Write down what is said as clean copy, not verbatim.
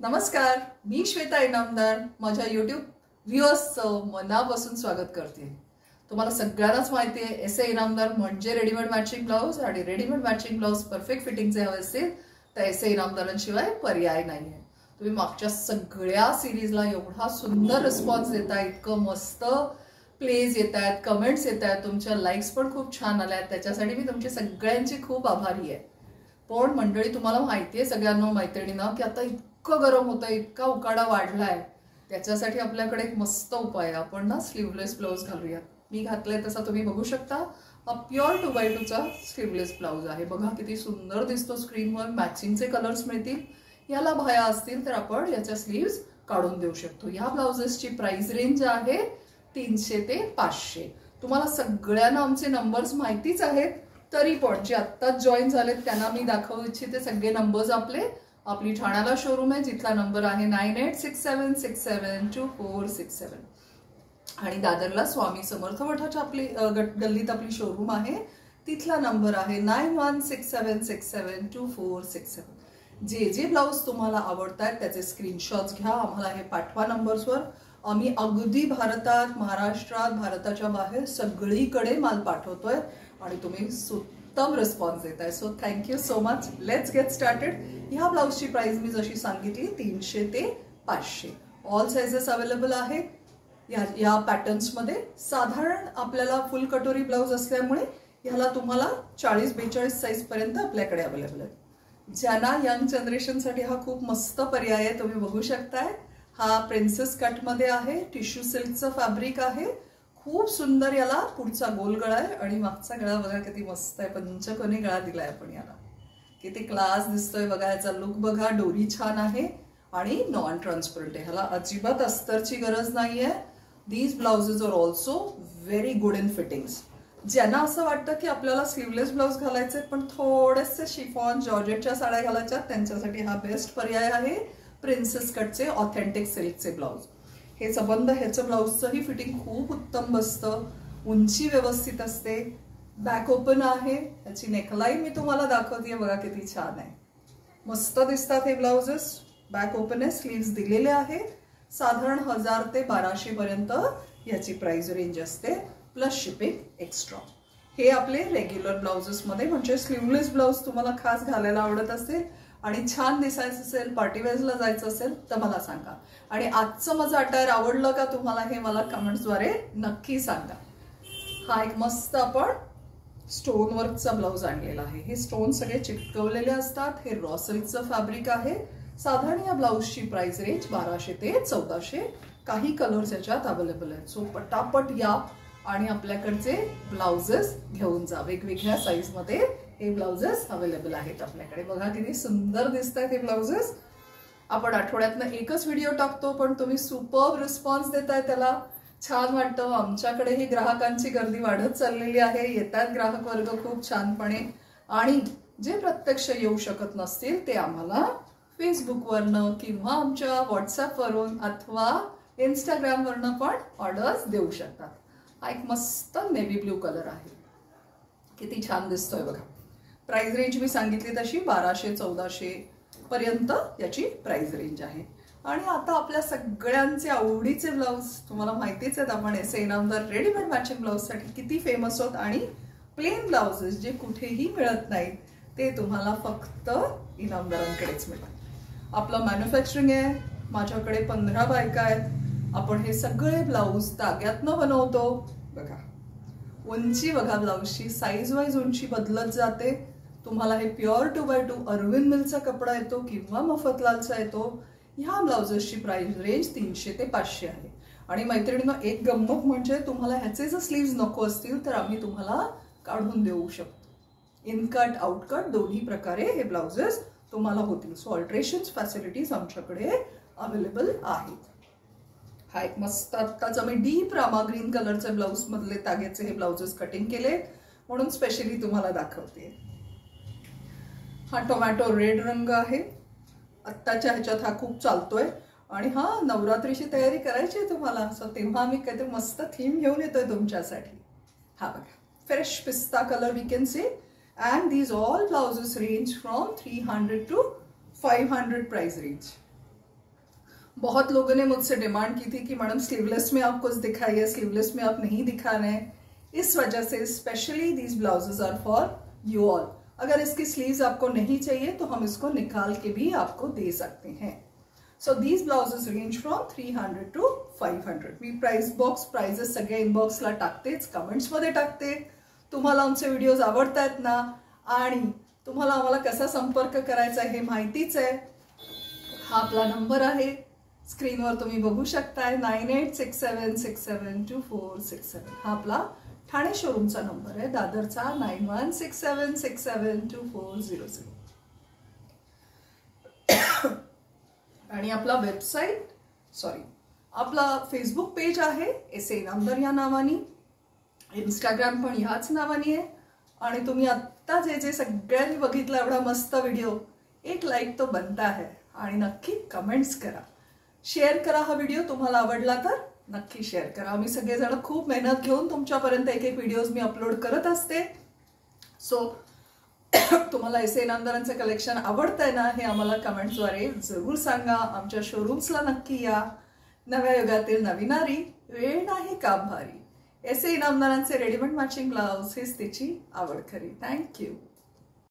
नमस्कार, मी श्वेता इनामदार माझ्या यूट्यूब व्ह्यूअर्सचं मनापासून स्वागत करते। तुम्हाला सगळ्यांनाच माहिती आहे एसए इनामदार म्हणजे रेडीमेड मॅचिंग ब्लाउज आणि रेडीमेड मॅचिंग ब्लाउज परफेक्ट फिटिंगचे हवे असतील तर एसए इनामदारांशिवाय पर्याय नाही आहे। तुम्ही मागच्या सगळ्या सिरीजला एवढा सुंदर रिस्पॉन्स देताय, इतकं मस्त प्लेज येत आहेत, कमेंट्स येत आहेत, तुमच्या लाईक्स पण खूप छान आल्या आहेत, त्याच्यासाठी मी तुमची सगळ्यांची खूप आभारी आहे। पण मंडळी, तुम्हाला माहिती आहे सगळ्यांना मैत्रिणींना की आता इतकं गरम होतं, इतका उकाडा वाढलाय, त्याच्यासाठी आपल्याकडे एक मस्त उपाय आहे। आपण ना स्लीवलेस ब्लाउज घालूयात। मी घातलाय तसा तुम्ही बघू शकता, हा प्युअर 2x2 चा स्लीवलेस ब्लाउज आहे। बघा किती सुंदर दिसतो, स्क्रीनवर मॅचिंगचे कलर्स मिळतील। याला भाया असतील तर आपण याच्या स्लीव्स काढून देऊ शकतो। या ब्लाउजेसची प्राइस रेंज आहे 300 ते 500। तुम्हाला सगळ्यांना आमचे नंबर्स माहितीच आहेत, तरी पण जे आत्ताच जॉईन झालेत त्यांना मी दाखवू इच्छिते सगळे नंबर्स आपली ठाण्याला शोरूम आहे जिथला नंबर आहे 9867672467 आणि दादरला स्वामी समर्थ मठाच्या आपली गल्लीत आपली शोरूम आहे, तिथला नंबर आहे 9167672467। जे ब्लाउज तुम्हाला आवडतात त्याचे स्क्रीनशॉट्स घ्या, आम्हाला हे पाठवा नंबर्सवर। आम्ही अगदी भारतात, महाराष्ट्रात, भारताच्या बाहेर सगळीकडे माल पाठवतोय आणि तुम्ही उत्तम रिस्पॉन्स देताय। So thank you so much. Let's get started. ह्या ब्लाउजची प्राइस मी जशी सांगितली 300 ते 500। ऑल साइजेस अवेलेबल आहेत या पॅटर्न्समध्ये। साधारण आपल्याला फुल कटोरी ब्लाउज असल्यामुळे ह्याला तुम्हाला 40-42 साइज पर्यंत आपल्याकडे अवेलेबल आहे। ज्यांना यंग जनरेशनसाठी हा खूप मस्त पर्याय आहे, तुम्ही बघू शकताय। हा प्रिन्सेस कट मध्ये आहे, टिश्यू सिल्कचं फॅब्रिक आहे, खूप सुंदर। याला पुढचा गोल गळा आहे आणि मागचा गळा बघा किती मस्त आहे, पंचकोनी गळा दिलाय आपण याला, किती क्लास दिसतोय बघा। याचा लुक बघा, डोरी छान आहे आणि नॉन ट्रान्सपरंट आहे, ह्याला अजिबात अस्तरची गरज नाहीये। These blouses are also very good in fittings. ज्यांना असं वाटतं की आपल्याला स्लीवलेस ब्लाउज घालायचे पण थोडेसे शिफॉन जॉर्जेटच्या साड्या घालायच्या, त्यांच्यासाठी हा बेस्ट पर्याय आहे प्रिन्सेस कटचे ऑथेंटिक सिल्कचे ब्लाउज। हे सबंध ह्याचं ब्लाउजचंही फिटिंग खूप उत्तम बसतं, उंची व्यवस्थित असते, बॅक ओपन आहे। याची नेकलाईन मी तुम्हाला दाखवते, बघा किती छान आहे, मस्त दिसतात हे ब्लाउजेस। बॅक ओपन आहे, स्लीव्स दिलेले आहेत। साधारण 1000 ते 1200 पर्यंत याची प्राइस रेंज असते, प्लस शिपिंग एक्स्ट्रा। हे आपले रेग्युलर ब्लाउजेस मध्ये, म्हणजे स्लीवलेस ब्लाउज तुम्हाला खास घालायला आवडत असेल आणि छान दिसायचं असेल, पार्टीवेअरला जायचं असेल तर मला सांगा। आणि आजचं माझं अटायर आवडलं का तुम्हाला हे मला कमेंट्सद्वारे नक्की सांगा। हा एक मस्त आपण स्टोन वर्कचा ब्लाउज आणलेला आहे। हे स्टोन सगळे चिटकवलेले असतात, हे रॉ सिल्कचं फॅब्रिक आहे। साधारण या ब्लाउजची प्राइस रेंज 1200 ते 1400। काही कलर्स याच्यात अवेलेबल आहेत, सो पटापट या आणि आपल्याकडचे ब्लाउजेस घेऊन जा। वेगवेगळ्या साईज मध्ये हे ब्लाउजेस अवेलेबल आहेत आपल्याकडे। बघा किती सुंदर दिसतात हे ब्लाउजेस। आपण आठवड्यातनं एकच व्हिडिओ टाकतो पण तुम्ही सुपर्ब रिस्पॉन्स देताय, त्याला छान वाटतं। आमच्याकडेही ग्राहकांची गर्दी वाढत चाललेली आहे, येतात ग्राहक वर्ग खूप छानपणे। आणि जे प्रत्यक्ष येऊ शकत नसतील ते आम्हाला फेसबुकवरनं किंवा आमच्या व्हॉट्सअपवरून अथवा इंस्टाग्रामवरनं पण ऑर्डर्स देऊ शकतात। हा एक मस्त नेव्ही ब्लू कलर आहे, किती छान दिसतोय बघा। प्राइस रेंज मी सांगितली तशी 1200-1400 पर्यंत याची प्राइस रेंज आहे। आणि आता आपल्या सगळ्यांचे आवडीचे ब्लाउज तुम्हाला माहितीच आहेत, आपण S A Inamdar readymade matching blouse साठी किती फेमस आहोत। आणि प्लेन ब्लाउजेस जे कुठेही मिळत नाहीत ते तुम्हाला फक्त इनामदारांकडेच मिळतात। आपलं मॅन्युफॅक्चरिंग आहे, माझ्याकडे 15 बायका आहेत। आपण हे सगळे ब्लाउज ताग्यातनं बनवतो। बघा उंची बघा, ब्लाउजची साईज वाईज उंची बदलत जाते। तुम्हाला हे प्युअर 2x2 अरविंद मिलचा कपडा येतो किंवा मफतलालचा येतो। ह्या ब्लाउजेसची प्राइस रेंज 300 ते 500 आहे। आणि मैत्रिणींनो, एक गंमत म्हणजे तुम्हाला ह्याचे जर स्लीव्स नको असतील तर आम्ही तुम्हाला काढून देऊ शकतो। इनकट आउटकट दोन्ही प्रकारे हे ब्लाउजेस तुम्हाला होतील। सो ऑल्ट्रेशन्स फॅसिलिटीज आमच्याकडे अवेलेबल आहेत। हा एक मस्त आत्ताच आम्ही डीप रामा ग्रीन कलरचे ब्लाउज मधले ताग्याचे हे ब्लाउजेस कटिंग केले म्हणून स्पेशली तुम्हाला दाखवते। हा टोमॅटो रेड रंग आहे, आत्ताच्या ह्याच्यात हा खूप चालतोय। आणि हा नवरात्रीची तयारी करायची आहे तुम्हाला, सो तेव्हा आम्ही काहीतरी मस्त थीम घेऊन येतोय तुमच्यासाठी। हा बघा fresh pista colour we can see, and these all blouses range from 300 to 500 price range. बहुत लोगों ने मुझसे डिमांड की थी कि मैडम स्लीवलेस में आप कुछ दिखाइए, स्लीवलेस में आप नहीं दिखा रहे हैं। इस वजह से specially these blouses are for you all. अगर इसकी स्लीव्स आपको नहीं चाहिए तो हम इसको निकाल के भी आपको दे सकते हैं। So these blouses range from 300 to 500. मी प्राइस बॉक्स प्राइजेस सगळे इनबॉक्सला टाकतेच, कमेंट्समध्ये टाकते। तुम्हाला आमचे व्हिडिओज आवडतात ना, आणि तुम्हाला आम्हाला कसा संपर्क करायचा हे माहितीच आहे। हा आपला नंबर आहे, स्क्रीनवर तुम्ही बघू शकताय 9867672467। हा आपला ठाणे शोरूमचा नंबर आहे, दादरचा 9167672400। आणि आपला वेबसाईट आपला फेसबुक पेज आहे SA इनामदार या नावाने, इंस्टाग्राम पण ह्याच नावाने आहे। आणि तुम्ही आत्ता जे सगळ्यांनी बघितलं एवढा मस्त व्हिडिओ, एक लाईक तो बनता है, आणि नक्की कमेंट्स करा, शेअर करा। हा व्हिडिओ तुम्हाला आवडला तर नक्की शेअर करा। आम्ही सगळेजण खूप मेहनत घेऊन तुमच्यापर्यंत एक व्हिडिओज मी अपलोड करत असते। सो तुम्हाला SA इनामदारांचं कलेक्शन आवडतंय ना, हे आम्हाला कमेंट्सद्वारे जरूर सांगा। आमच्या शोरूम्सला नक्की या। नव्या युगातील नवीनारी, वेळ नाही काम भारी। SA इनामदारांचे रेडीमेड मॅचिंग ब्लाउज हेच त्याची आवड खरी। थँक्यू।